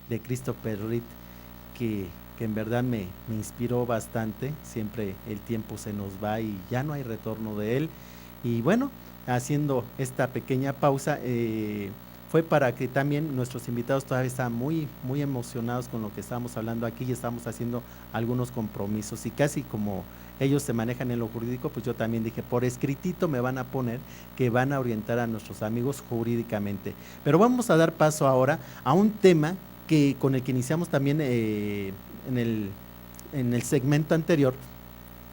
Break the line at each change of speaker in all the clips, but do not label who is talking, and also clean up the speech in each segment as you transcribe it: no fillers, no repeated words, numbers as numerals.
de Christopher Reed, que en verdad me inspiró bastante. Siempre el tiempo se nos va y ya no hay retorno de él. Y bueno, haciendo esta pequeña pausa, fue para que también nuestros invitados todavía estaban muy emocionados con lo que estábamos hablando aquí y estamos haciendo algunos compromisos y casi como ellos se manejan en lo jurídico, pues yo también dije, por escritito me van a poner que van a orientar a nuestros amigos jurídicamente. Pero vamos a dar paso ahora a un tema con el que iniciamos también en el segmento anterior,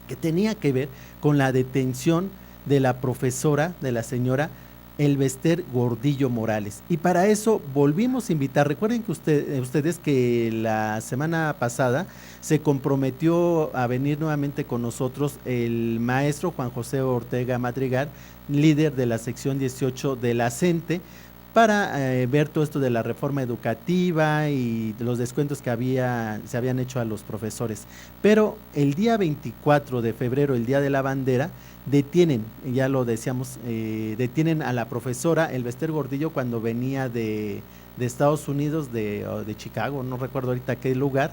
que tenía que ver con la detención de la profesora, de la señora Elbester Gordillo Morales. Y para eso volvimos a invitar, recuerden que ustedes que la semana pasada se comprometió a venir nuevamente con nosotros el maestro Juan José Ortega Madrigal, líder de la sección 18 de la CENTE, para ver todo esto de la reforma educativa y los descuentos que se habían hecho a los profesores. Pero el día 24 de febrero, el Día de la Bandera, detienen, ya lo decíamos, detienen a la profesora Elbester Gordillo cuando venía de Estados Unidos, de Chicago, no recuerdo ahorita qué lugar,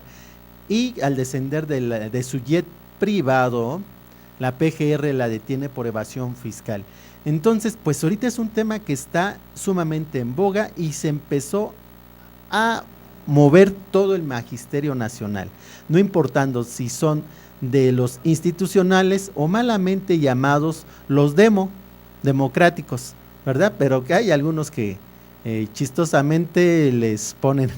y al descender de su jet privado, la PGR la detiene por evasión fiscal. Entonces, pues ahorita es un tema que está sumamente en boga y se empezó a mover todo el magisterio nacional, no importando si son de los institucionales o malamente llamados los democráticos, ¿verdad? Pero que hay algunos que chistosamente les ponen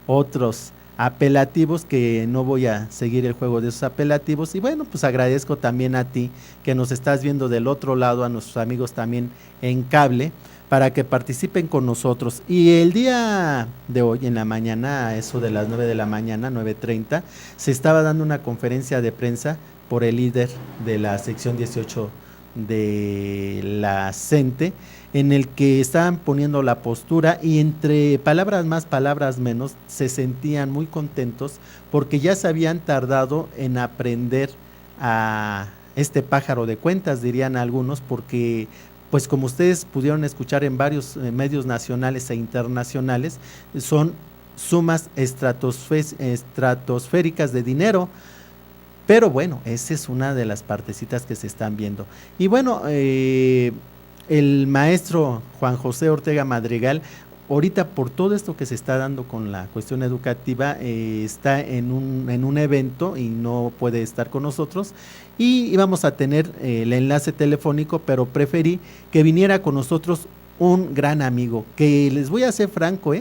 otros apelativos, que no voy a seguir el juego de esos apelativos. Y bueno, pues agradezco también a ti que nos estás viendo del otro lado, a nuestros amigos también en cable, para que participen con nosotros. Y el día de hoy, en la mañana, a eso de las 9 de la mañana, 9:30, se estaba dando una conferencia de prensa por el líder de la sección 18 de la CENTE, en el que estaban poniendo la postura y entre palabras más, palabras menos, se sentían muy contentos porque ya se habían tardado en aprender a este pájaro de cuentas, dirían algunos, porque pues como ustedes pudieron escuchar en varios medios nacionales e internacionales, son sumas estratosféricas de dinero. Pero bueno, esa es una de las partecitas que se están viendo. Y bueno, el maestro Juan José Ortega Madrigal, ahorita por todo esto que se está dando con la cuestión educativa, está en un evento y no puede estar con nosotros, y íbamos a tener el enlace telefónico, pero preferí que viniera con nosotros un gran amigo, que les voy a ser franco,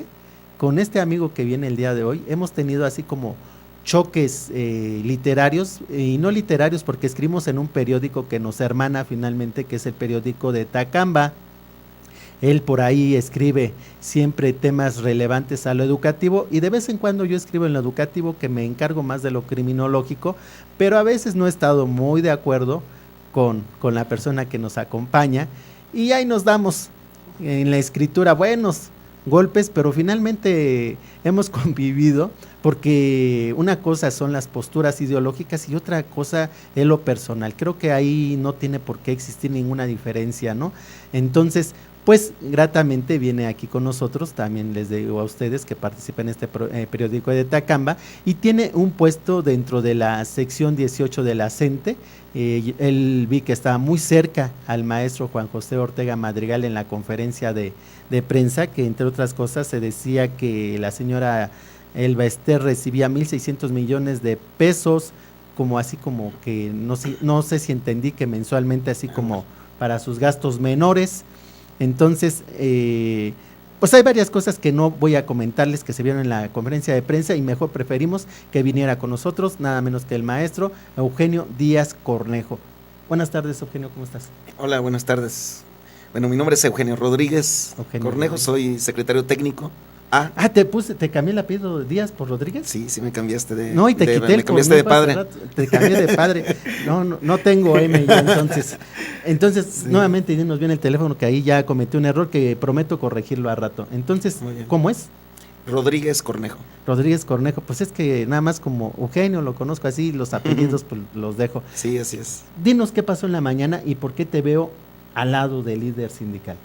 con este amigo que viene el día de hoy, hemos tenido así como choques literarios, y no literarios porque escribimos en un periódico que nos hermana finalmente, que es el periódico de Tacamba. Él por ahí escribe siempre temas relevantes a lo educativo y de vez en cuando yo escribo en lo educativo, que me encargo más de lo criminológico, pero a veces no he estado muy de acuerdo con la persona que nos acompaña y ahí nos damos en la escritura buenos golpes, pero finalmente hemos convivido, porque una cosa son las posturas ideológicas y otra cosa es lo personal. Creo que ahí no tiene por qué existir ninguna diferencia, ¿no? Entonces, pues gratamente viene aquí con nosotros, también les digo a ustedes que participen en este periódico de Tacamba, y tiene un puesto dentro de la sección 18 de la CENTE. Él vi que estaba muy cerca al maestro Juan José Ortega Madrigal en la conferencia de prensa, que entre otras cosas se decía que la señora Elbester recibía 1,600 millones de pesos, como así como que no sé si entendí que mensualmente, así como para sus gastos menores. Entonces, pues hay varias cosas que no voy a comentarles que se vieron en la conferencia de prensa y mejor preferimos que viniera con nosotros, nada menos que el maestro Eugenio Díaz Cornejo. Buenas tardes, Eugenio, ¿cómo estás?
Hola, buenas tardes. Bueno, mi nombre es Eugenio Rodríguez Cornejo,
Rodríguez.
Soy secretario técnico.
Te cambié el apellido Díaz por Rodríguez.
Sí, me cambiaste de.
No, y te quité
me cambiaste de padre.
Te cambié de padre. No tengo M ya, entonces. Sí. Nuevamente nos viene el teléfono, que ahí ya cometí un error que prometo corregirlo a rato. Entonces, ¿cómo es?
Rodríguez Cornejo.
Rodríguez Cornejo, pues es que nada más como Eugenio lo conozco así, los apellidos pues los dejo.
Sí, así es.
Dinos qué pasó en la mañana y por qué te veo al lado del líder sindical.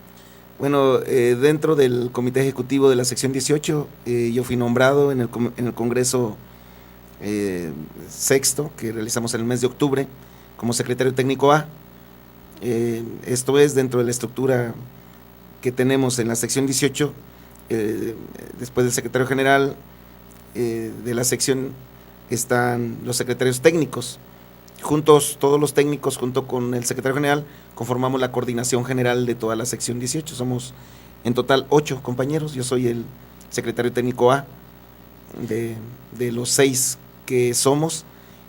Bueno, dentro del comité ejecutivo de la sección 18, yo fui nombrado en el Congreso sexto, que realizamos en el mes de octubre, como secretario técnico A. Esto es dentro de la estructura que tenemos en la sección 18, después del secretario general de la sección están los secretarios técnicos. Juntos, todos los técnicos, junto con el secretario general, conformamos la coordinación general de toda la sección 18. Somos en total 8 compañeros. Yo soy el secretario técnico A de los 6 que somos,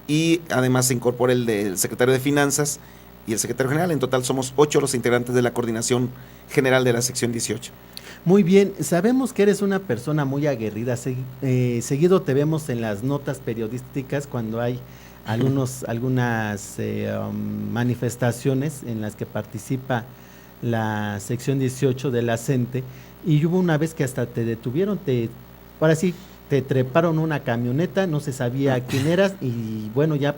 y además se incorpora el del secretario de Finanzas y el secretario general. En total somos 8 los integrantes de la coordinación general de la sección 18.
Muy bien, sabemos que eres una persona muy aguerrida. Seguido te vemos en las notas periodísticas cuando hay algunas manifestaciones en las que participa la sección 18 de la CENTE, y hubo una vez que hasta te detuvieron, ahora sí, te treparon una camioneta, no se sabía quién eras, y bueno, ya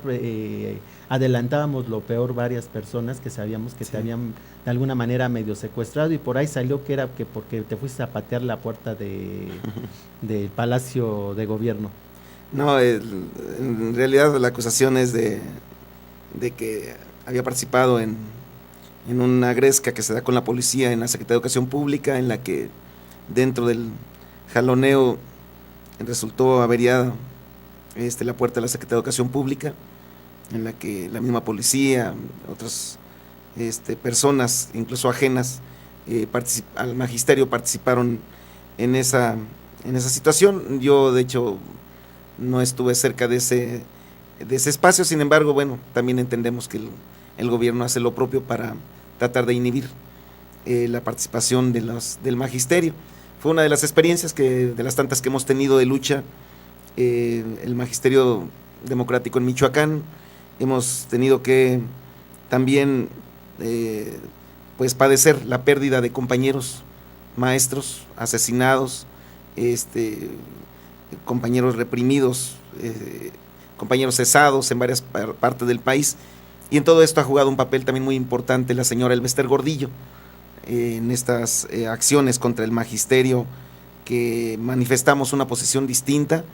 adelantábamos lo peor varias personas que sabíamos que te habían de alguna manera medio secuestrado, y por ahí salió que era que porque te fuiste a patear la puerta del Palacio de Gobierno.
No, en realidad la acusación es de que había participado en una gresca que se da con la policía en la Secretaría de Educación Pública, en la que dentro del jaloneo resultó averiada la puerta de la Secretaría de Educación Pública, en la que la misma policía, otras personas, incluso ajenas al magisterio, participaron en esa situación. Yo, de hecho, no estuve cerca de ese espacio. Sin embargo, bueno, también entendemos que el gobierno hace lo propio para tratar de inhibir la participación del magisterio. Fue una de las experiencias de las tantas que hemos tenido de lucha, el magisterio democrático en Michoacán. Hemos tenido que también pues padecer la pérdida de compañeros maestros asesinados, compañeros reprimidos, compañeros cesados en varias partes del país, y en todo esto ha jugado un papel también muy importante la señora Elbester Gordillo en estas acciones contra el magisterio, que manifestamos una posición distinta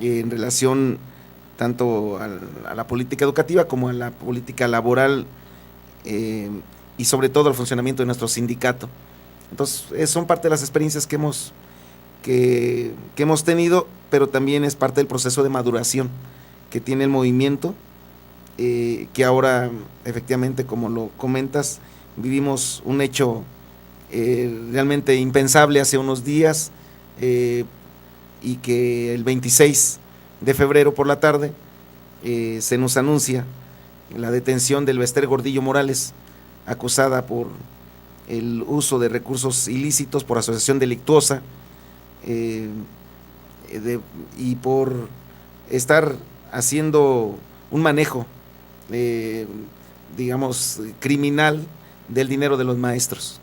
en relación tanto a la política educativa como a la política laboral, y sobre todo al funcionamiento de nuestro sindicato. Entonces, son parte de las experiencias que hemos tenido, pero también es parte del proceso de maduración que tiene el movimiento, que ahora, efectivamente, como lo comentas, vivimos un hecho realmente impensable hace unos días, y que el 26 de febrero por la tarde se nos anuncia la detención de Elbester Gordillo Morales, acusada por el uso de recursos ilícitos, por asociación delictuosa, y por estar haciendo un manejo, digamos, criminal del dinero de los maestros.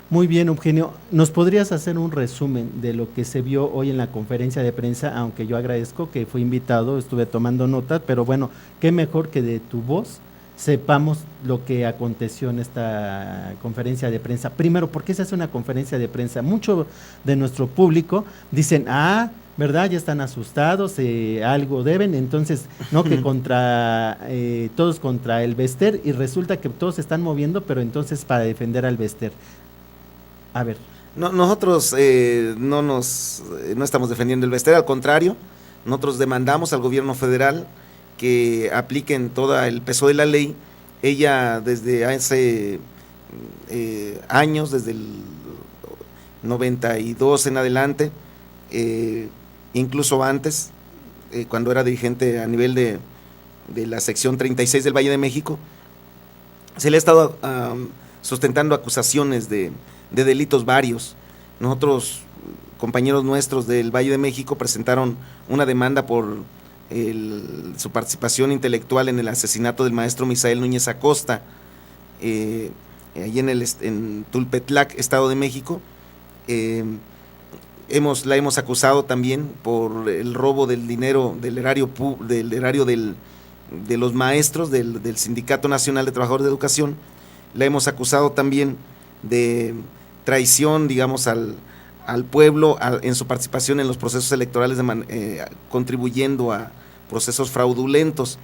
Muy bien, Eugenio, ¿nos podrías hacer un resumen de lo que se vio hoy en la conferencia de prensa? Aunque yo agradezco que fui invitado, estuve tomando notas, pero bueno, qué mejor que de tu voz sepamos lo que aconteció en esta conferencia de prensa. Primero, ¿por qué se hace una conferencia de prensa? Mucho de nuestro público dicen, ¿verdad? Ya están asustados, algo deben, entonces, ¿no? Que todos contra Elbester, y resulta que todos se están moviendo, pero entonces para defender a Elbester. A ver.
No, nosotros no estamos defendiendo Elbester, al contrario, nosotros demandamos al gobierno federal que apliquen todo el peso de la ley. Ella desde hace años, desde el 92 en adelante, incluso antes, cuando era dirigente a nivel de la sección 36 del Valle de México, se le ha estado sustentando acusaciones de delitos varios. Nosotros, compañeros nuestros del Valle de México, presentaron una demanda por su participación intelectual en el asesinato del maestro Misael Núñez Acosta, allí en Tulpetlac, Estado de México. La hemos acusado también por el robo del dinero del erario de los maestros del Sindicato Nacional de Trabajadores de Educación. La hemos acusado también de traición, digamos, al pueblo en su participación en los procesos electorales, contribuyendo a procesos fraudulentos,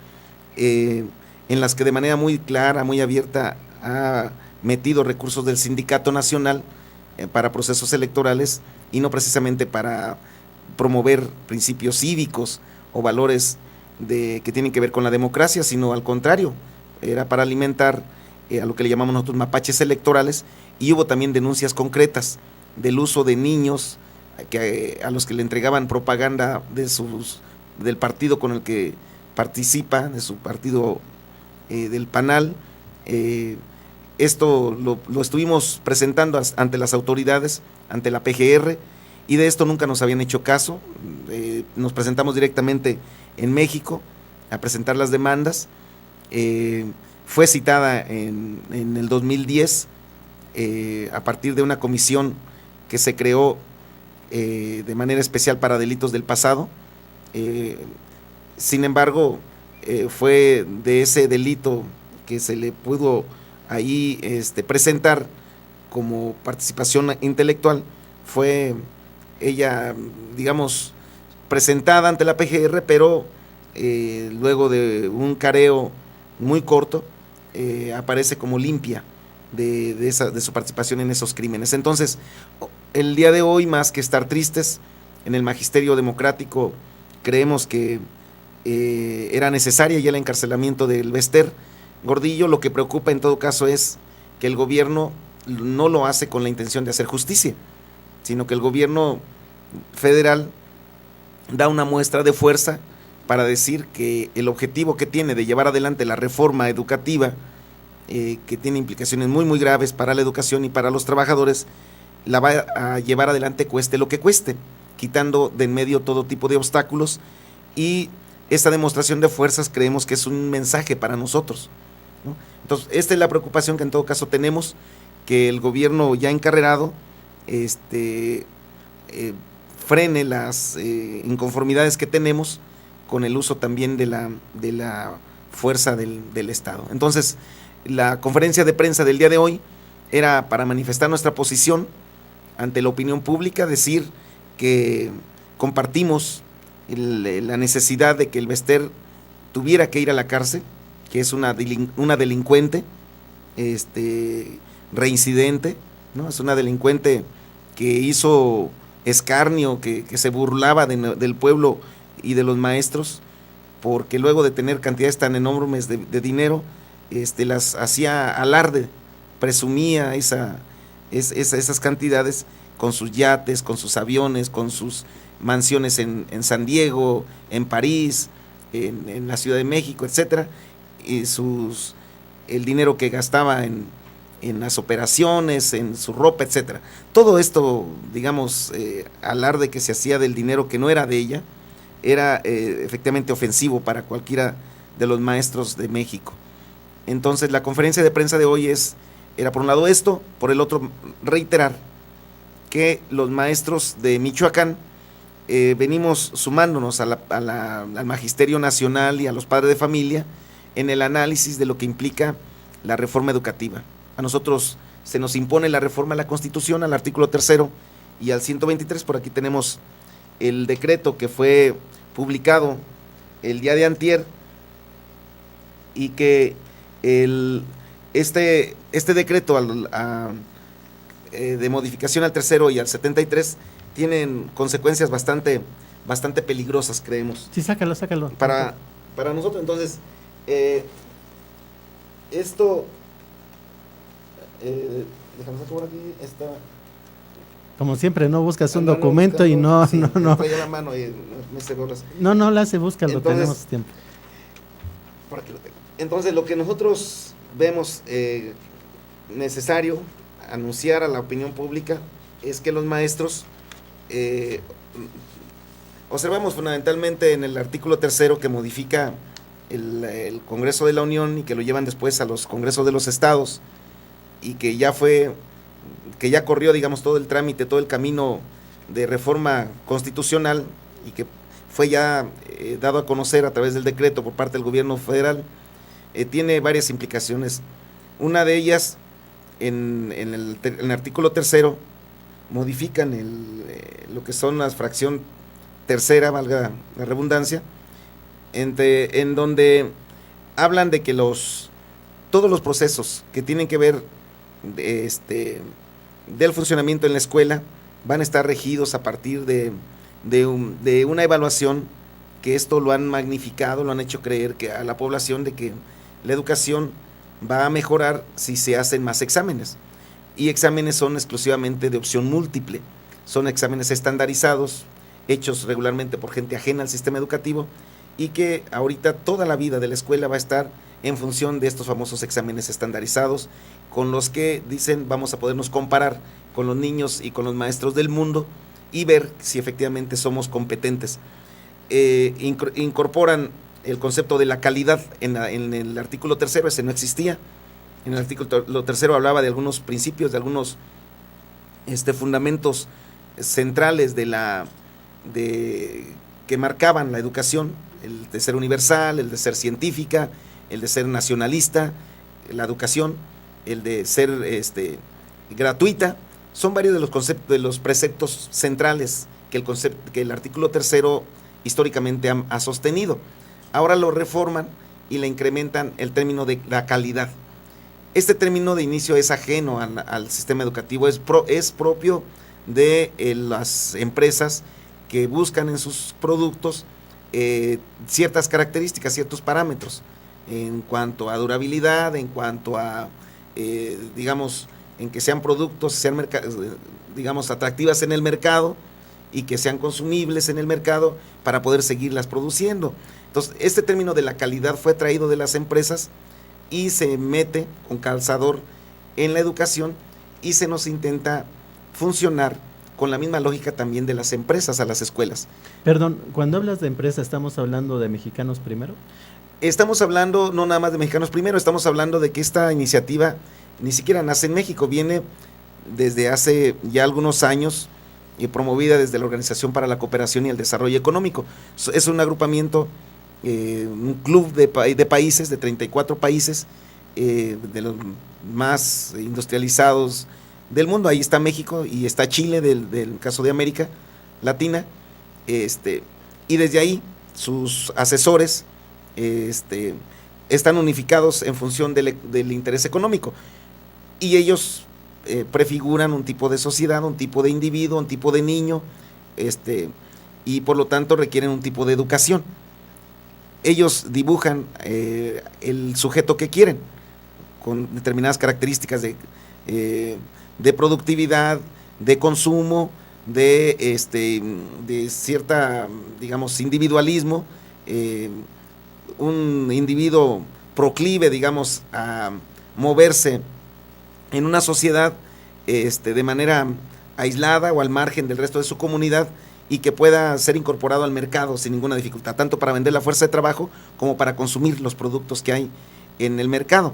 en las que de manera muy clara, muy abierta, ha metido recursos del Sindicato Nacional para procesos electorales y no precisamente para promover principios cívicos o valores que tienen que ver con la democracia, sino al contrario, era para alimentar a lo que le llamamos nosotros mapaches electorales, y hubo también denuncias concretas del uso de niños a los que le entregaban propaganda del partido con el que participa, de su partido del PANAL. Esto lo estuvimos presentando ante las autoridades, ante la PGR, y de esto nunca nos habían hecho caso. Nos presentamos directamente en México a presentar las demandas. Fue citada en el 2010 a partir de una comisión que se creó de manera especial para delitos del pasado. Sin embargo, fue de ese delito que se le pudo ahí presentar como participación intelectual, fue ella, digamos, presentada ante la PGR, pero luego de un careo muy corto, aparece como limpia de su participación en esos crímenes. Entonces, el día de hoy, más que estar tristes, en el magisterio democrático creemos que era necesaria ya el encarcelamiento del Bester Gordillo. Lo que preocupa en todo caso es que el gobierno no lo hace con la intención de hacer justicia, sino que el gobierno federal da una muestra de fuerza para decir que el objetivo que tiene de llevar adelante la reforma educativa, que tiene implicaciones muy muy graves para la educación y para los trabajadores, la va a llevar adelante cueste lo que cueste, quitando de en medio todo tipo de obstáculos, y esta demostración de fuerzas creemos que es un mensaje para nosotros, ¿no? Entonces, esta es la preocupación que en todo caso tenemos, que el gobierno ya encarrerado frene las inconformidades que tenemos con el uso también de la fuerza del Estado. Entonces, la conferencia de prensa del día de hoy era para manifestar nuestra posición ante la opinión pública, decir que compartimos la necesidad de que el Bester tuviera que ir a la cárcel, que es una delincuente reincidente, ¿no? Es una delincuente que hizo escarnio, que se burlaba del pueblo y de los maestros, porque luego de tener cantidades tan enormes de dinero, las hacía alarde, presumía esas cantidades con sus yates, con sus aviones, con sus mansiones en San Diego, en París, en la Ciudad de México, etcétera, y el dinero que gastaba en las operaciones, en su ropa, etcétera. Todo esto, digamos, alarde que se hacía del dinero que no era de ella, era efectivamente ofensivo para cualquiera de los maestros de México. Entonces, la conferencia de prensa de hoy era por un lado esto, por el otro reiterar que los maestros de Michoacán venimos sumándonos al Magisterio Nacional y a los padres de familia en el análisis de lo que implica la reforma educativa. A nosotros se nos impone la reforma a la Constitución, al artículo 3 y al 123. Por aquí tenemos el decreto que fue publicado el día de antier, y que este decreto de modificación al 3 y al 73 tienen consecuencias bastante peligrosas, creemos.
Sí, sácalo.
Para nosotros. Entonces, esto, déjame sacar por aquí, esta.
Como siempre, no buscas un documento y no.
Traía la mano y me cerró las.
No, la hace, búscalo, entonces, tenemos tiempo.
Por aquí lo tengo. Entonces, lo que nosotros vemos necesario anunciar a la opinión pública es que los maestros, observamos fundamentalmente en el artículo 3 que modifica el Congreso de la Unión y que lo llevan después a los Congresos de los Estados, y que ya corrió, digamos, todo el trámite, todo el camino de reforma constitucional, y que fue ya dado a conocer a través del decreto por parte del gobierno federal, tiene varias implicaciones. Una de ellas en el artículo tercero modifican lo que son las fracción tercera, valga la redundancia, en donde hablan de que todos los procesos que tienen que ver del funcionamiento en la escuela van a estar regidos a partir de una evaluación, que esto lo han magnificado, lo han hecho creer que a la población de que la educación va a mejorar si se hacen más exámenes. Y exámenes son exclusivamente de opción múltiple, son exámenes estandarizados, hechos regularmente por gente ajena al sistema educativo, y que ahorita toda la vida de la escuela va a estar en función de estos famosos exámenes estandarizados, con los que dicen vamos a podernos comparar con los niños y con los maestros del mundo y ver si efectivamente somos competentes. Incorporan el concepto de la calidad en el artículo tercero, ese no existía. En el artículo tercero hablaba de algunos principios, de algunos fundamentos centrales que marcaban la educación, el de ser universal, el de ser científica, el de ser nacionalista, la educación, el de ser gratuita. Son varios de los conceptos, de los preceptos centrales que el artículo tercero históricamente ha sostenido. Ahora lo reforman y le incrementan el término de la calidad. Este término de inicio es ajeno al sistema educativo, es propio de las empresas que buscan en sus productos ciertas características, ciertos parámetros en cuanto a durabilidad, en cuanto a, digamos, en que sean productos, sean digamos, atractivas en el mercado y que sean consumibles en el mercado para poder seguirlas produciendo. Entonces, este término de la calidad fue traído de las empresas y se mete con calzador en la educación y se nos intenta funcionar con la misma lógica también de las empresas a las escuelas.
Perdón, cuando hablas de empresa, ¿estamos hablando de Mexicanos Primero?
Estamos hablando no nada más de Mexicanos Primero, estamos hablando de que esta iniciativa ni siquiera nace en México, viene desde hace ya algunos años y promovida desde la Organización para la Cooperación y el Desarrollo Económico. Es un agrupamiento, un club de países, de 34 países, de los más industrializados del mundo. Ahí está México y está Chile, del caso de América Latina, y desde ahí sus asesores están unificados en función del interés económico, y ellos prefiguran un tipo de sociedad, un tipo de individuo, un tipo de niño, y por lo tanto requieren un tipo de educación. Ellos dibujan el sujeto que quieren, con determinadas características de productividad, de consumo, de cierta, digamos, individualismo, un individuo proclive, digamos, a moverse en una sociedad de manera aislada o al margen del resto de su comunidad, y que pueda ser incorporado al mercado sin ninguna dificultad, tanto para vender la fuerza de trabajo como para consumir los productos que hay en el mercado.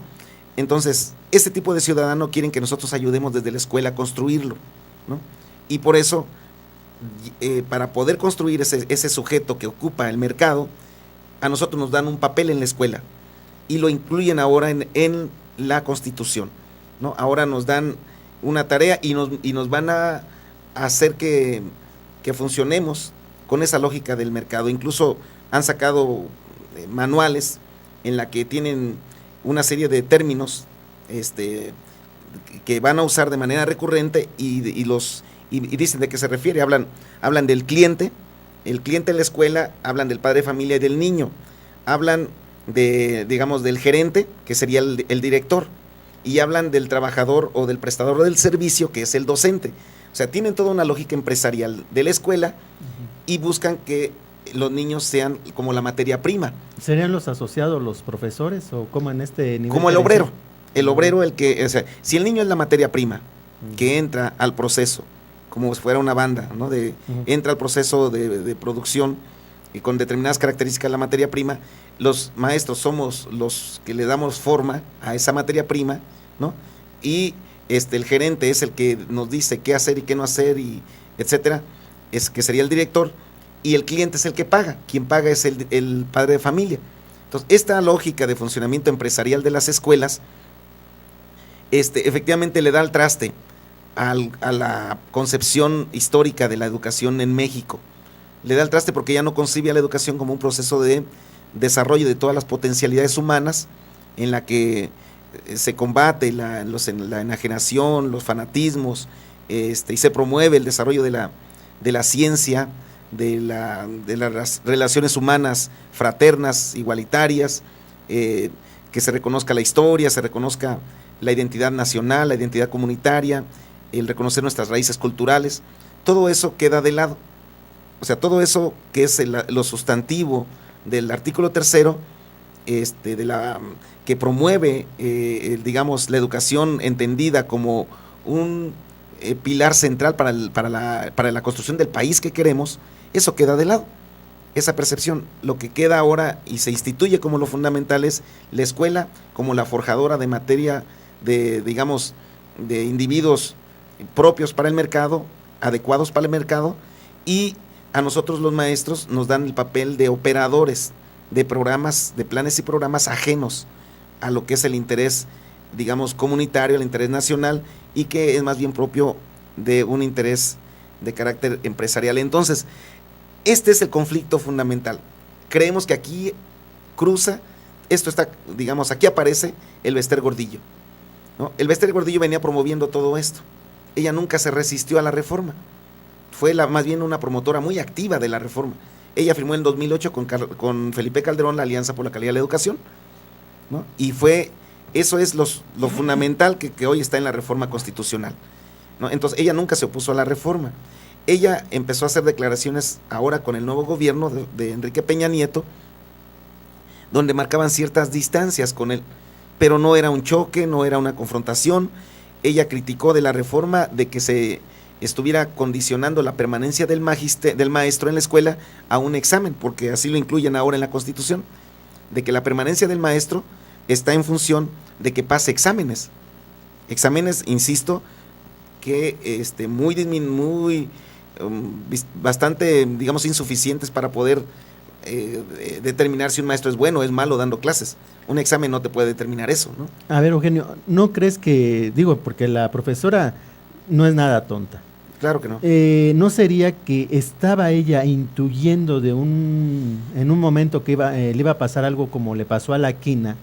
Entonces, este tipo de ciudadano quieren que nosotros ayudemos desde la escuela a construirlo, ¿no? Y por eso, para poder construir ese sujeto que ocupa el mercado, a nosotros nos dan un papel en la escuela y lo incluyen ahora en la Constitución, ¿no? Ahora nos dan una tarea y nos van a hacer que funcionemos con esa lógica del mercado. Incluso han sacado manuales en la que tienen una serie de términos que van a usar de manera recurrente y dicen de qué se refiere. Hablan del cliente, el cliente en la escuela, hablan del padre de familia y del niño, hablan digamos, del gerente, que sería el director, y hablan del trabajador o del prestador del servicio, que es el docente. O sea, tienen toda una lógica empresarial de la escuela y buscan que los niños sean como la materia prima.
¿Serían los asociados los profesores o cómo en este nivel?
Como el obrero. El obrero, o sea, si el niño es la materia prima que entra al proceso, como si fuera una banda, ¿no? Entra al proceso de producción y con determinadas características de la materia prima, los maestros somos los que le damos forma a esa materia prima, ¿no? Y el gerente es el que nos dice qué hacer y qué no hacer, y etcétera, que sería el director, y el cliente es el que paga. Quien paga es el padre de familia. Entonces, esta lógica de funcionamiento empresarial de las escuelas efectivamente le da al traste a la concepción histórica de la educación en México. Le da al traste porque ya no concibe a la educación como un proceso de desarrollo de todas las potencialidades humanas, en la que se combate la enajenación, los fanatismos, y se promueve el desarrollo de la ciencia, de las relaciones humanas fraternas, igualitarias, que se reconozca la historia, se reconozca la identidad nacional, la identidad comunitaria, el reconocer nuestras raíces culturales. Todo eso queda de lado. O sea, todo eso que es lo sustantivo del artículo 3º, que promueve, digamos, la educación entendida como un pilar central para la construcción del país que queremos, eso queda de lado, esa percepción. Lo que queda ahora y se instituye como lo fundamental es la escuela como la forjadora de materia digamos, de individuos propios para el mercado, adecuados para el mercado, y a nosotros los maestros nos dan el papel de operadores de programas, de planes y programas ajenos a lo que es el interés, digamos, comunitario, el interés nacional, y que es más bien propio de un interés de carácter empresarial. Entonces, este es el conflicto fundamental. Creemos que aquí cruza, esto está, digamos, aquí aparece el Bester Gordillo, ¿no? El Bester Gordillo venía promoviendo todo esto. Ella nunca se resistió a la reforma. Fue más bien una promotora muy activa de la reforma. Ella firmó en 2008 con Felipe Calderón la Alianza por la Calidad de la Educación, ¿no? Y eso es lo fundamental que hoy está en la reforma constitucional, ¿no? Entonces, ella nunca se opuso a la reforma. Ella empezó a hacer declaraciones ahora con el nuevo gobierno de Enrique Peña Nieto, donde marcaban ciertas distancias con él, pero no era un choque, no era una confrontación. Ella criticó de la reforma de que se estuviera condicionando la permanencia del maestro en la escuela a un examen, porque así lo incluyen ahora en la Constitución, de que la permanencia del maestro está en función de que pase exámenes, insisto, que bastante, digamos, insuficientes para poder determinar si un maestro es bueno o es malo dando clases. Un examen no te puede determinar eso, ¿no?
A ver, Eugenio, ¿no crees que, porque la profesora no es nada tonta?
Claro que no.
¿No sería que estaba ella intuyendo en un momento que le iba a pasar algo como le pasó a la Quina,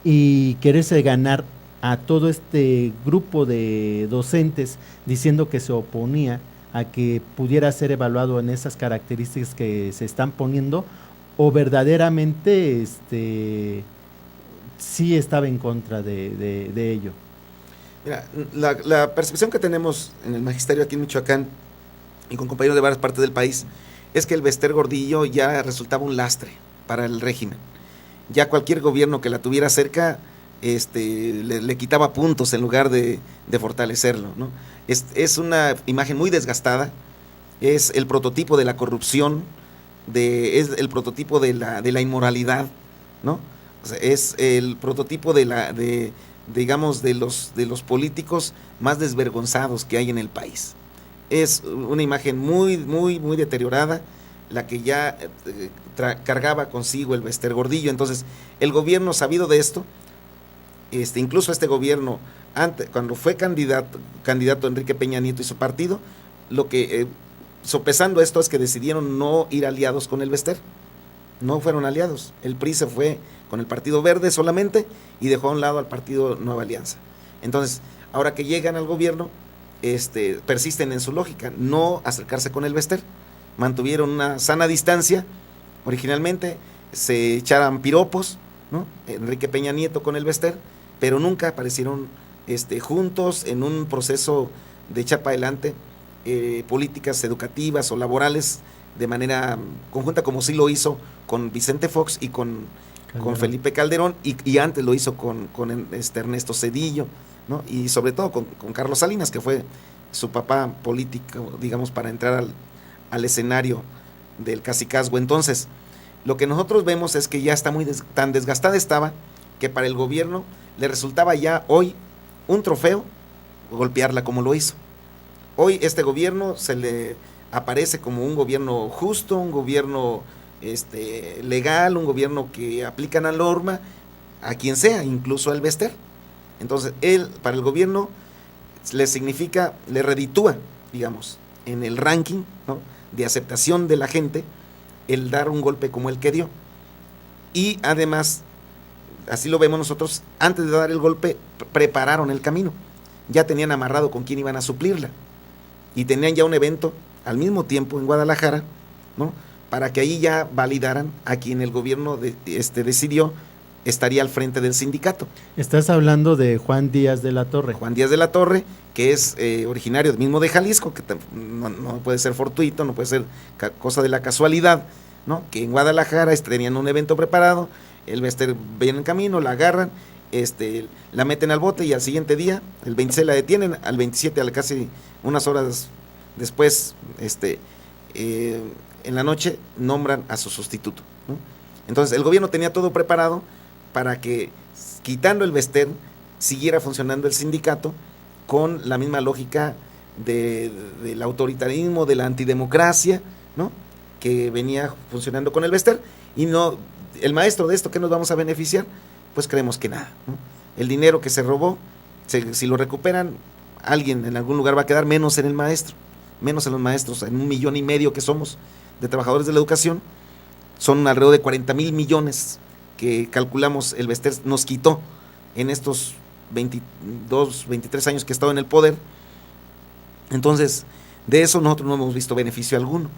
y quererse ganar a todo este grupo de docentes diciendo que se oponía a que pudiera ser evaluado en esas características que se están poniendo, o verdaderamente sí estaba en contra de ello?
Mira, la percepción que tenemos en el magisterio aquí en Michoacán y con compañeros de varias partes del país es que el Bester Gordillo ya resultaba un lastre para el régimen. Ya cualquier gobierno que la tuviera cerca le quitaba puntos en lugar de fortalecerlo, ¿no? Es una imagen muy desgastada, es el prototipo de la corrupción, es el prototipo de la inmoralidad, ¿no? O sea, es el prototipo digamos, de los políticos más desvergonzados que hay en el país. Es una imagen muy, muy, muy deteriorada, la que ya cargaba consigo el Bester Gordillo. Entonces, el gobierno, sabido de esto, incluso este gobierno, cuando fue candidato Enrique Peña Nieto y su partido, lo que, sopesando esto, es que decidieron no ir aliados con el Bester. No fueron aliados. El PRI se fue con el Partido Verde solamente y dejó a un lado al Partido Nueva Alianza. Entonces, ahora que llegan al gobierno, persisten en su lógica, no acercarse con el Bester. Mantuvieron una sana distancia. Originalmente se echaran piropos, ¿no? Enrique Peña Nieto con el Bester, pero nunca aparecieron juntos en un proceso de echar para adelante políticas educativas o laborales de manera conjunta, como sí lo hizo con Vicente Fox y con Felipe Calderón, y antes lo hizo con Ernesto Zedillo, ¿no? Y sobre todo con Carlos Salinas, que fue su papá político, digamos, para entrar al escenario del cacicazgo. Entonces, lo que nosotros vemos es que ya está tan desgastada estaba, que para el gobierno le resultaba ya hoy un trofeo golpearla como lo hizo. Hoy este gobierno se le aparece como un gobierno justo, un gobierno legal, un gobierno que aplica la norma a quien sea, incluso al Bester. Entonces, para el gobierno, le reditúa, digamos, en el ranking, ¿no?, de aceptación de la gente, el dar un golpe como el que dio. Y además, así lo vemos nosotros, antes de dar el golpe, prepararon el camino. Ya tenían amarrado con quién iban a suplirla. Y tenían ya un evento al mismo tiempo en Guadalajara, ¿no?, para que ahí ya validaran a quien el gobierno decidió estaría al frente del sindicato.
Estás hablando de Juan Díaz de la Torre.
Juan Díaz de la Torre, que es originario mismo de Jalisco, que no puede ser fortuito, no puede ser cosa de la casualidad, ¿no?, que en Guadalajara tenían un evento preparado, el Bester viene en camino, la agarran, la meten al bote y al siguiente día, el 26 la detienen, al 27, casi unas horas después, en la noche, nombran a su sustituto, ¿no? Entonces, el gobierno tenía todo preparado para que, quitando el Bester, siguiera funcionando el sindicato con la misma lógica del autoritarismo, de la antidemocracia, ¿no?, que venía funcionando con el Bester. Y no, el maestro de esto, ¿qué nos vamos a beneficiar? Pues creemos que nada, ¿no? El dinero que se robó, si lo recuperan, alguien en algún lugar va a quedar, menos en el maestro, menos en los maestros, en 1,5 millones que somos de trabajadores de la educación. Son alrededor de 40,000 millones que calculamos el Bester nos quitó en estos 22, 23 años que ha estado en el poder. Entonces, de eso nosotros no hemos visto beneficio alguno.